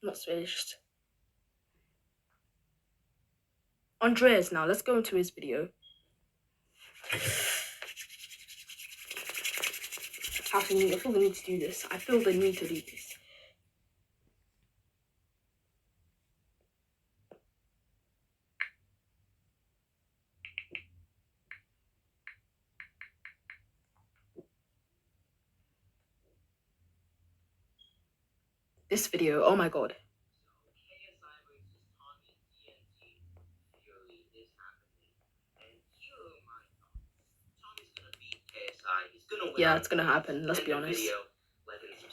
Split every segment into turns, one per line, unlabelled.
Not finished. Andres now. Let's go into his video. I feel the need to do this. I feel the need to do this. This video, oh my god. Yeah, it's gonna happen, let's be honest.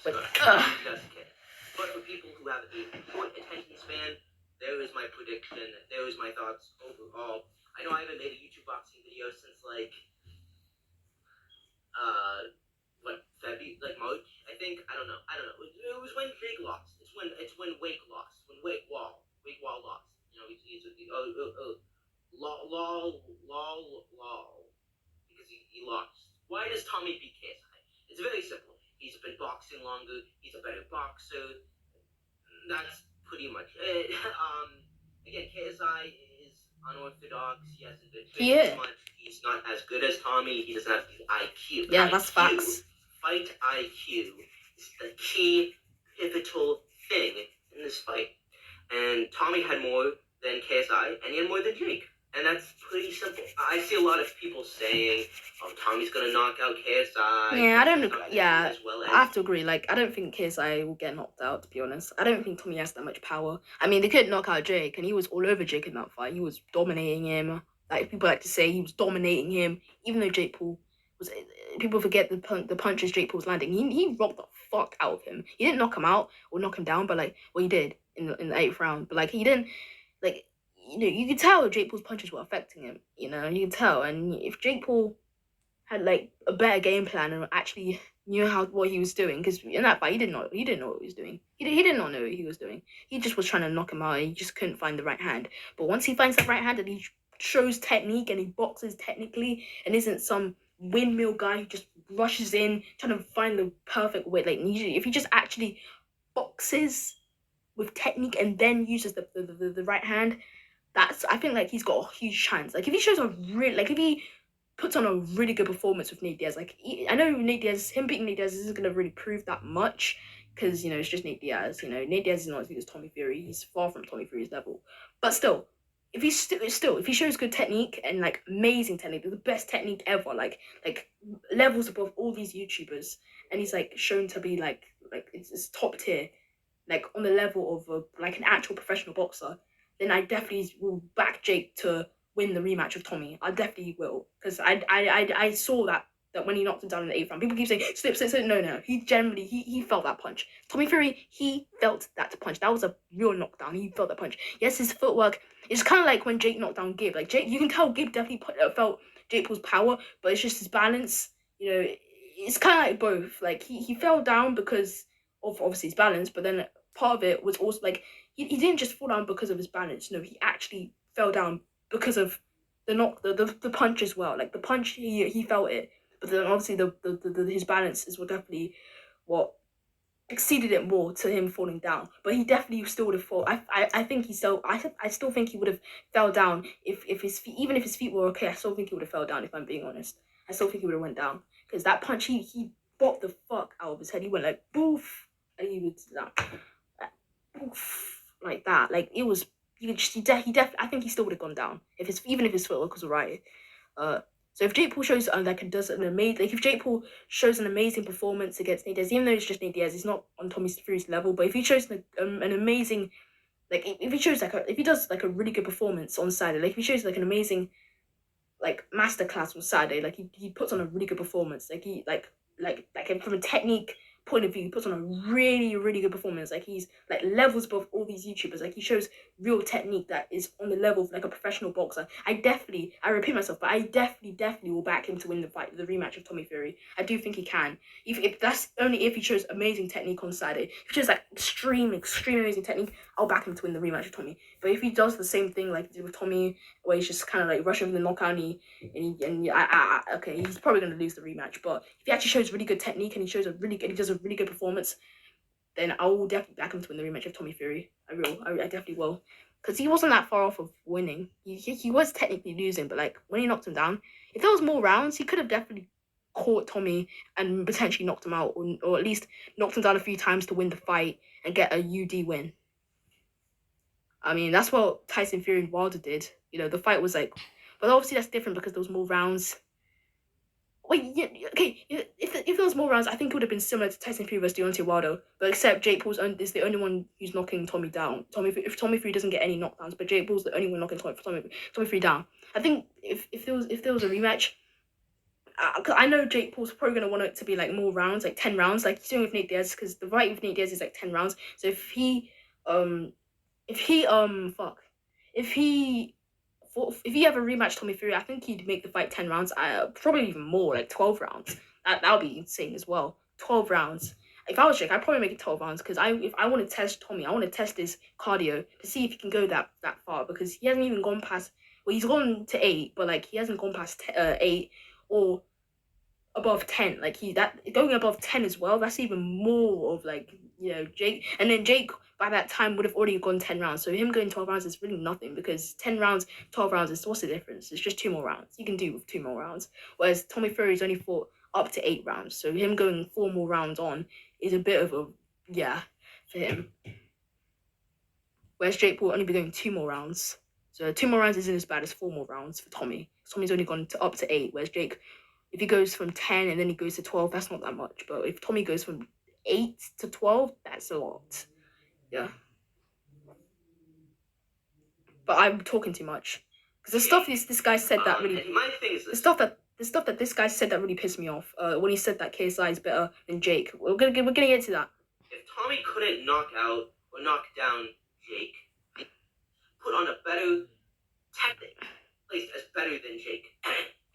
But
for people who have a short attention span, there is my prediction, there is my thoughts overall. I know I haven't made a YouTube boxing video since like February, like March, I think. I don't know. It was when Jake lost. It's when Wake lost. When Wake Wall lost. You know, lol. Because he lost. Why does Tommy beat KSI? It's very simple. He's been boxing longer. He's a better boxer. That's pretty much it. Again, KSI is unorthodox. He hasn't been trained much. He's not as good as Tommy. He doesn't have the IQ.
Yeah, that's facts.
Fight IQ is the key pivotal thing in this fight. And Tommy had more than KSI, and he had more than Jake. And that's pretty simple. I see a lot of people saying, "Oh, Tommy's gonna knock out KSI."
Yeah, I don't agree. Yeah, I have to agree. Like, I don't think KSI will get knocked out, to be honest. I don't think Tommy has that much power. I mean, they couldn't knock out Jake, and he was all over Jake in that fight. He was dominating him. Like, people like to say he was dominating him, even though Jake Paul was... People forget the punches Jake Paul was landing. He rocked the fuck out of him. He didn't knock him out or knock him down, but, like, well, he did in the 8th round. But, like, he didn't... Like, you know, you could tell Jake Paul's punches were affecting him, you know, you can tell. And if Jake Paul had like a better game plan and actually knew what he was doing, because in that fight he didn't know what he was doing. He did not know what he was doing. He just was trying to knock him out, and he just couldn't find the right hand. But once he finds that right hand and he shows technique and he boxes technically and isn't some windmill guy who just rushes in trying to find the perfect way, like usually if he just actually boxes with technique and then uses the right hand, I think like he's got a huge chance. Like if he shows if he puts on a really good performance with Nate Diaz, like I know Nate Diaz, him beating Nate Diaz isn't gonna really prove that much because you know it's just Nate Diaz. You know Nate Diaz is not as good as Tommy Fury. He's far from Tommy Fury's level. But still, if he shows good technique and like amazing technique, the best technique ever, like levels above all these YouTubers, and he's like shown to be like it's top tier, like on the level of like an actual professional boxer, then I definitely will back Jake to win the rematch with Tommy. I definitely will, because I saw that when he knocked him down in the 8th round. People keep saying slip. No. He generally he felt that punch. Tommy Fury, he felt that punch. That was a real knockdown. He felt that punch. Yes, his footwork. It's kind of like when Jake knocked down Gib. Like Jake, you can tell Gib definitely felt Jake Paul's power, but it's just his balance. You know, it's kind of like both. Like he fell down because of obviously his balance, but then part of it was also like he didn't just fall down because of his balance. No, he actually fell down because of the punch as well. Like the punch, he felt it, but then obviously his balance is what definitely what exceeded it more to him falling down. But he definitely still would have fallen. I think he still I still think he would have fell down if his feet, even if his feet were okay. I still think he would have fell down, if I'm being honest. I still think he would have went down because that punch he bopped the fuck out of his head. He went like boof, and he was like boof, like that. Like it was. I think he still would have gone down even if his footwork was alright. So if Jake Paul shows if Jake Paul shows an amazing performance against Nate Diaz, even though it's just Nate Diaz, he's not on Tommy Fury's level. But if he shows an amazing, like if he does like a really good performance on Saturday, like if he shows like an amazing, like masterclass on Saturday, like he puts on a really good performance, like he like from a technique point of view, he puts on a really, really good performance. Like, he's like levels above all these YouTubers. Like, he shows real technique that is on the level of like a professional boxer. I repeat myself, but I definitely will back him to win the rematch of Tommy Fury. I do think he can. If that's only if he shows amazing technique on Saturday. If he shows like extreme amazing technique, I'll back him to win the rematch of Tommy. But if he does the same thing like he did with Tommy, where he's just kind of like rushing for the knockout, okay, he's probably going to lose the rematch. But if he actually shows really good technique and he does a really good performance, then I will definitely back him to win the rematch of Tommy Fury. I definitely will, because he wasn't that far off of winning. He was technically losing, but like when he knocked him down, if there was more rounds, he could have definitely caught Tommy and potentially knocked him out, or at least knocked him down a few times to win the fight and get a UD win. I mean, that's what Tyson Fury and Wilder did. You know, the fight was like, but obviously that's different because there was more rounds. Wait, yeah, okay. If there was more rounds, I think it would have been similar to Tyson Fury versus Deontay Wilder, but except Jake Paul is the only one who's knocking Tommy down. If Tommy Fury doesn't get any knockdowns, but Jake Paul's the only one knocking Tommy Fury down. I think if there was a rematch, cause I know Jake Paul's probably gonna want it to be like more rounds, like 10 rounds, like he's doing with Nate Diaz, because the fight with Nate Diaz is like 10 rounds. So if he if he have a rematch Tommy Fury, I think he'd make the fight 10 rounds. Probably even more, like 12 rounds. That would be insane as well. 12 rounds. If I was Jake, I'd probably make it 12 rounds, because if I want to test Tommy, I want to test his cardio to see if he can go that far, because he hasn't even gone past. Well, he's gone to 8, but like he hasn't gone past 8 or above 10. Like going above 10 as well, that's even more of like, you know, Jake. And then Jake by that time would have already gone 10 rounds, so him going 12 rounds is really nothing, because 10 rounds 12 rounds is, what's the difference? It's just 2 more rounds. You can do with 2 more rounds, whereas Tommy Fury's only fought up to 8 rounds, so him going 4 more rounds on is a bit of a for him, whereas Jake will only be going 2 more rounds. So 2 more rounds isn't as bad as 4 more rounds for Tommy. Tommy's only gone up to 8, whereas Jake, if he goes from 10 and then he goes to 12, that's not that much. But if Tommy goes from 8 to 12, that's a lot. Yeah. But I'm talking too much, because the stuff this guy said that really the stuff that this guy said that really pissed me off. When he said that KSI is better than Jake. We're gonna get to that.
If Tommy couldn't knock out or knock down Jake, put on a better tactic, placed as better than Jake.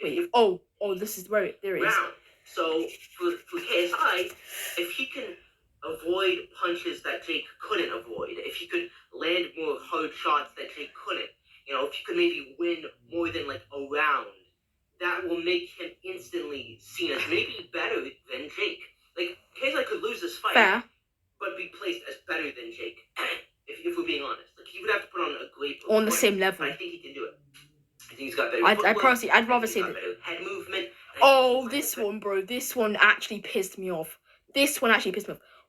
Wait, this is where there is.
Round. So for KSI, if he can avoid punches that Jake couldn't avoid, if he could land more hard shots that Jake couldn't, you know, if he could maybe win more than like a round, that will make him instantly seen as maybe better than Jake. Like, KSI could lose this fight,
Fair,
but be placed as better than Jake. If we're being honest, like, he would have to put on a great
on the same level.
I think he can do it. I think he's got better.
I'd rather say that.
Head movement.
Oh, this one, bro. This one actually pissed me off.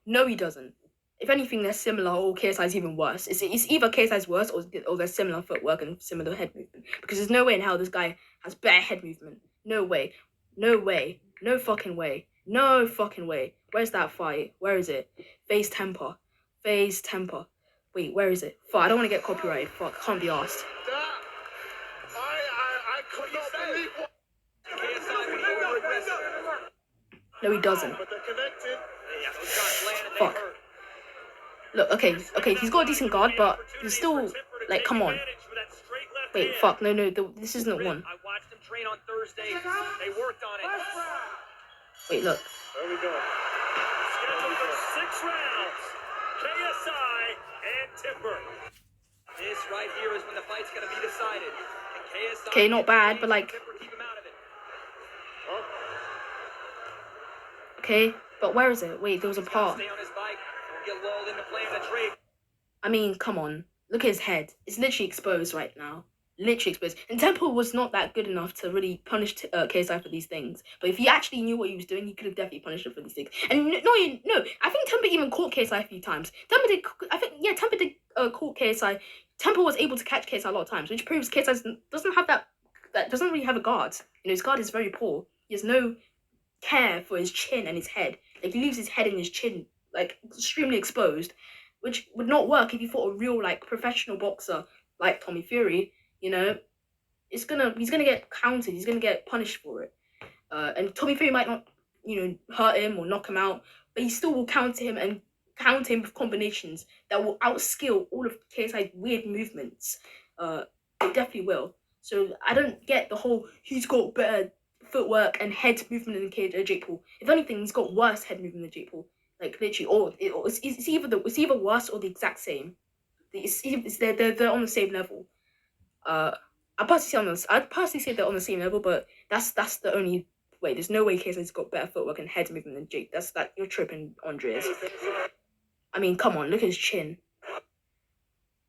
No, he doesn't. If anything, they're similar, or KSI's even worse. It's either KSI's worse or they're similar footwork and similar head movement. Because there's no way in hell this guy has better head movement. No way. No way. No fucking way. No fucking way. Where's that fight? Where is it? Phase temper. Wait, where is it? Fuck, I don't want to get copyrighted. Fuck, can't be asked.
I could not believe what
No, he doesn't.
but they're connected.
Fuck. Look, okay, he's got a decent guard, but he's still, like, come on. Wait, fuck, no, this isn't the one.
I watched him train on Thursday. They worked on it.
Wait, look.
There we go. Scheduled for 6 rounds. KSI and Timber. This right here is when the fight's going to be decided. KSI
Okay, not bad, but like... Okay, but where is it? Wait, there was a part. I mean, come on. Look at his head. It's literally exposed right now. Literally exposed. And Temple was not that good enough to really punish KSI for these things. But if he actually knew what he was doing, he could have definitely punished him for these things. And no, I think Temple even caught KSI a few times. Temple did caught KSI. Temple was able to catch KSI a lot of times, which proves KSI doesn't really have a guard. You know, his guard is very poor. He has no care for his chin and his head. Like, he leaves his head and his chin like extremely exposed, which would not work if you fought a real like professional boxer like Tommy Fury. You know, he's gonna get counted. He's gonna get punished for it. And Tommy Fury might not, you know, hurt him or knock him out, but he still will counter him and counter him with combinations that will outskill all of KSI's weird movements. It definitely will. So I don't get the whole he's got better footwork and head movement than Jake Paul. If anything, he's got worse head movement than Jake Paul. Like literally, or it's either worse or the exact same. They're on the same level. I'd personally say they're on the same level, but that's the only way. There's no way KSI's got better footwork and head movement than Jake. You're tripping, Andres. I mean, come on, look at his chin.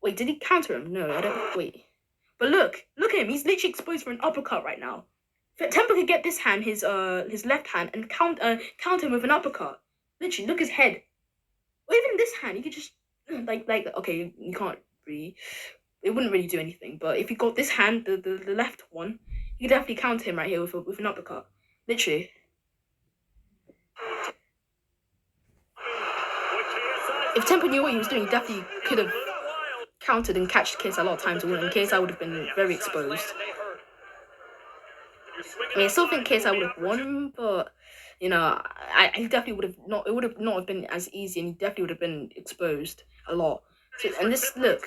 Wait, did he counter him? No, I don't. Wait, but look at him. He's literally exposed for an uppercut right now. Temper could get this hand, his left hand, and counter him with an uppercut. Literally, look at his head. Or even this hand, he could just like okay, you can't really. It wouldn't really do anything, but if you got this hand, the left one, you could definitely counter him right here with an uppercut. Literally. If Temple knew what he was doing, he definitely could have countered and catched KSI a lot of times, and KSI would have been very exposed. I mean, I still think KSI would have won, but you know, I definitely would have not. It would have not have been as easy, and he definitely would have been exposed a lot. So, and this look.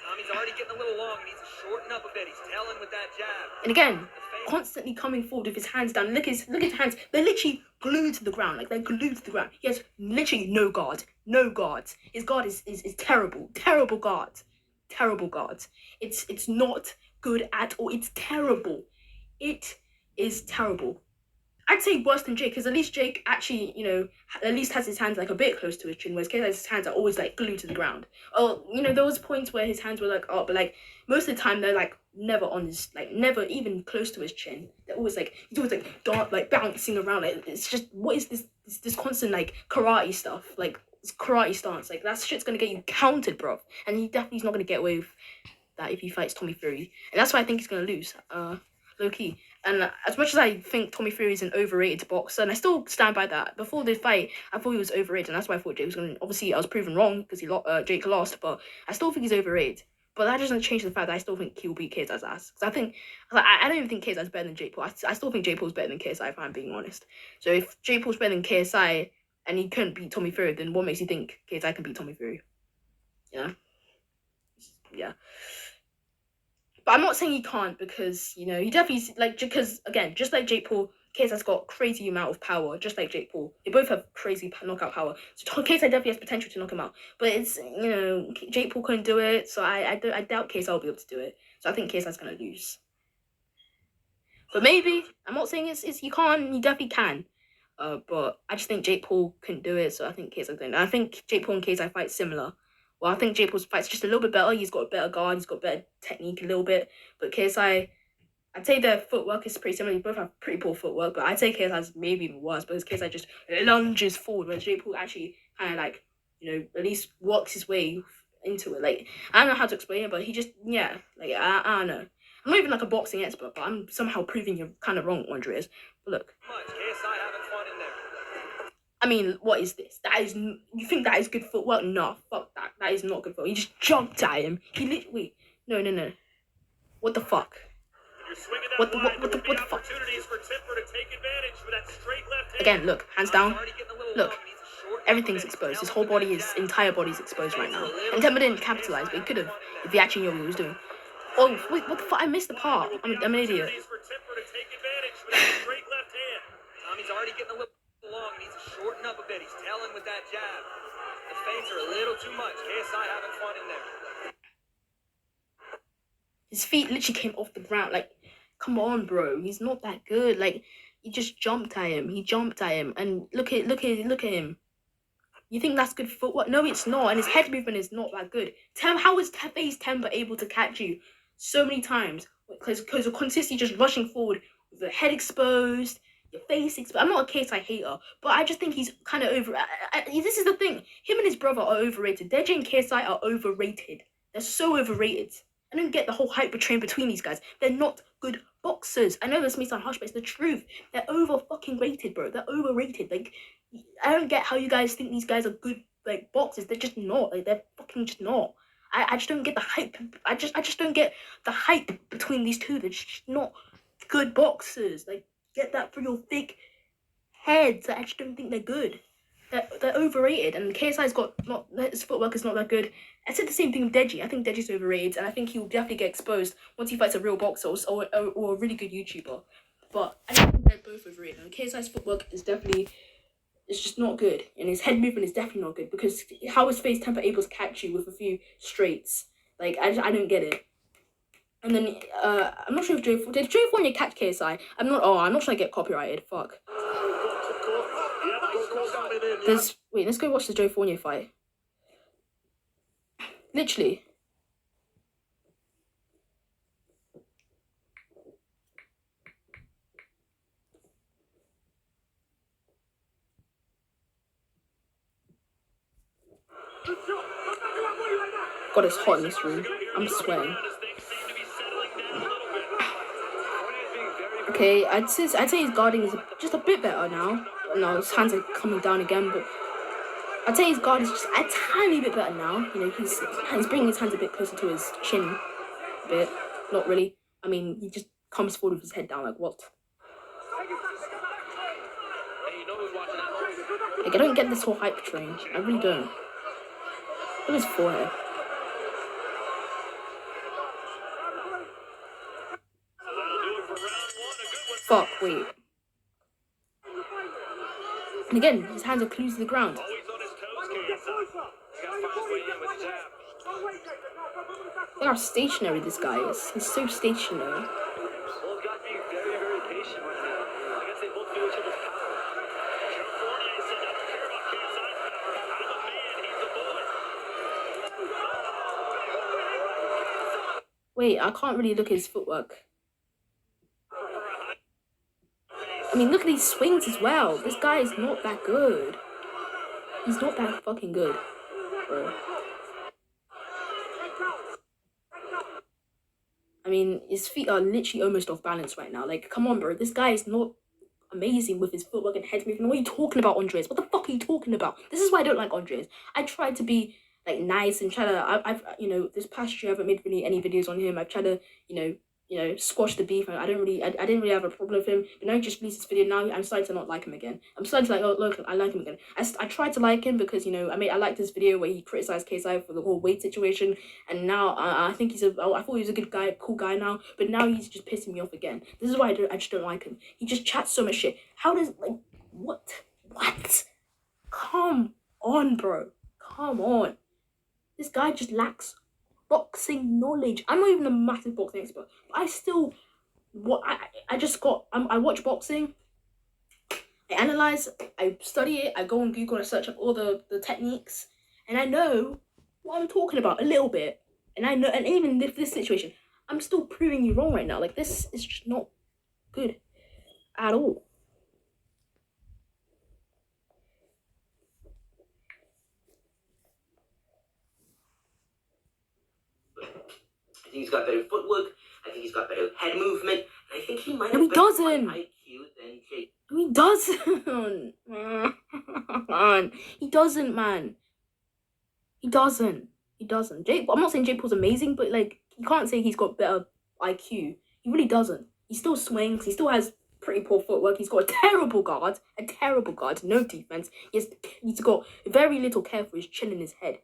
Tommy's already getting a little long. He needs to shorten up a bit. He's tailing with that jab.
And again, constantly coming forward with his hands down. Look at his hands. They're literally glued to the ground. Like they're glued to the ground. He has literally no guard. No guards. His guard is terrible. Terrible guard. Terrible guard. It's not good at all. It's terrible. It is terrible. I'd say worse than Jake, because at least Jake actually, you know, at least has his hands like a bit close to his chin, whereas KSI's hands are always like glued to the ground. Oh, you know, there was points where his hands were like up, but like most of the time they're like never on his, like never even close to his chin. They're always like, he's always like bouncing around. Like it's just, what is this constant like karate stuff, like this karate stance, like that shit's gonna get you counted, bro. And he definitely's not gonna get away with that if he fights Tommy Fury, and that's why I think he's gonna lose. Low key. And as much as I think Tommy Fury is an overrated boxer, and I still stand by that. Before the fight, I thought he was overrated, and that's why I thought Jake was going to. Obviously, I was proven wrong because Jake lost, but I still think he's overrated. But that doesn't change the fact that I still think he will beat KSI's ass. Because I don't even think KSI's better than Jake Paul. I still think Jake Paul's better than KSI, if I'm being honest. So if Jake Paul's better than KSI and he couldn't beat Tommy Fury, then what makes you think KSI can beat Tommy Fury? Yeah. But I'm not saying he can't, because, you know, he definitely, like, because, again, just like Jake Paul, KSI's got crazy amount of power, just like Jake Paul. They both have crazy knockout power. So KSI definitely has potential to knock him out. But it's, you know, Jake Paul couldn't do it, so I doubt KSI will be able to do it. So I think KSI's going to lose. But maybe, I'm not saying it's you can't, you definitely can. But I just think Jake Paul couldn't do it, so I think KSI's going to. I think Jake Paul and KSI fight similar. Well, I think Jake Paul's fight's just a little bit better. He's got a better guard. He's got better technique a little bit. But KSI, I'd say their footwork is pretty similar. They both have pretty poor footwork. But I'd say KSI's maybe even worse, because KSI just lunges forward, whereas Jake Paul actually kind of like, you know, at least works his way into it. Like, I don't know how to explain it, but he just, yeah. Like, I don't know. I'm not even like a boxing expert, but I'm somehow proving you're kind of wrong, Andres. But look.
KSI having fun in there.
I mean, what is this? You think that is good footwork? No, fuck that. That is not good footwork. He just jumped at him. He literally, no. What the fuck? What the fuck? Again, look, hands down. Look, everything's exposed. His whole body, his entire body is exposed right now. And Temper didn't capitalize, but he could have if he actually knew what he was doing. Oh, wait, what the fuck? I missed the part. I'm an idiot.
Tommy's already getting a little long. He needs to shorten up a bit. He's tailing with that jab. The feints are a little too much. KSI having fun in there.
His feet literally came off the ground. Like, come on, bro. He's not that good. Like, he just jumped at him. He jumped at him. And look at him. You think that's good footwork? No, it's not. And his head movement is not that good. How is FaZe Temper able to catch you so many times? Because you're consistently just rushing forward with the head exposed, your face exposed. I'm not a KSI hater, but I just think he's kind of over. This is the thing. Him and his brother are overrated. Deji and KSI are overrated. They're so overrated. I don't get the whole hype train between these guys. They're not good boxers. I know this may sound harsh, but it's the truth. They're over-fucking-rated, bro. They're overrated. Like, I don't get how you guys think these guys are good, like, boxers. They're just not. Like, they're fucking just not. I just don't get the hype. I just don't get the hype between these two. They're just not good boxers. Like, get that for your thick heads. I actually don't think they're good. They're overrated, and KSI's got not his footwork is not that good. I said the same thing with Deji. I think Deji's overrated, and I think he'll definitely get exposed once he fights a real boxer or a really good YouTuber. But I think they're both overrated. And KSI's footwork is definitely it's just not good, and his head movement is definitely not good because how is Face Temper able to catch you with a few straights? Like I don't get it. And then I'm not sure if did Joe Fournier catch KSI? I'm not trying to get copyrighted. Fuck. Let's go watch the Joe Fournier fight. Literally. God, it's hot in this room. I'm sweating. Okay, I'd say his guarding is just a bit better now. No, his hands are coming down again, but I'd say his guard is just a tiny bit better now. You know, he's bringing his hands a bit closer to his chin. A bit. Not really. I mean, he just comes forward with his head down like, what? Like, I don't get this whole hype train. I really don't. Look at his forehead. Fuck, wait. And again, his hands are glued to the ground. Look how stationary this guy is. He's so stationary. Wait, I can't really look at his footwork. I mean, look at these swings as well. This guy is not that good. He's not that fucking good, bro. I mean, his feet are literally almost off balance right now. Like, come on, bro. This guy is not amazing with his footwork and head movement. What are you talking about, Andres? What the fuck are you talking about? This is why I don't like Andres. I tried to be like nice and try to. I've you know, this past year I haven't made really any videos on him. I've tried to you know, squash the beef. I didn't really have a problem with him. But now he just released this video. Now I'm starting to not like him again. I'm starting to like, oh look, I like him again. I tried to like him because, you know, I liked this video where he criticized KSI for the whole weight situation, and now I think I thought he was a good guy, cool guy now, but now he's just pissing me off again. This is why I just don't like him. He just chats so much shit. How does what? Come on, bro. Come on. This guy just lacks boxing knowledge. I'm not even a massive boxing expert, but I still I watch boxing, I analyze, I study it, I go on Google and I search up all the techniques, and I know what I'm talking about a little bit. And I know, and even this situation, I'm still proving you wrong right now. Like, this is just not good at all.
I think he's got better footwork. I think he's got better head movement. And I think he might have
he
better
doesn't.
IQ than Jake.
He doesn't. Man. He doesn't, man. He doesn't. Jake, I'm not saying Jake Paul's amazing, but like, you can't say he's got better IQ. He really doesn't. He still swings. He still has pretty poor footwork. He's got a terrible guard, no defense. He's got very little care for his chin and his head.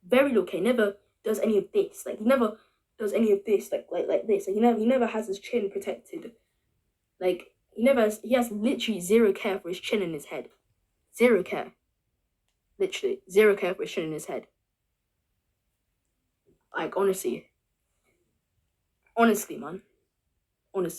Very little care. He never does any of this. Like, he never does any of this. Like this. Like, he never has his chin protected. Like, he has literally zero care for his chin and his head. Zero care. Literally zero care for his chin and his head. Like, honestly, man. Honestly.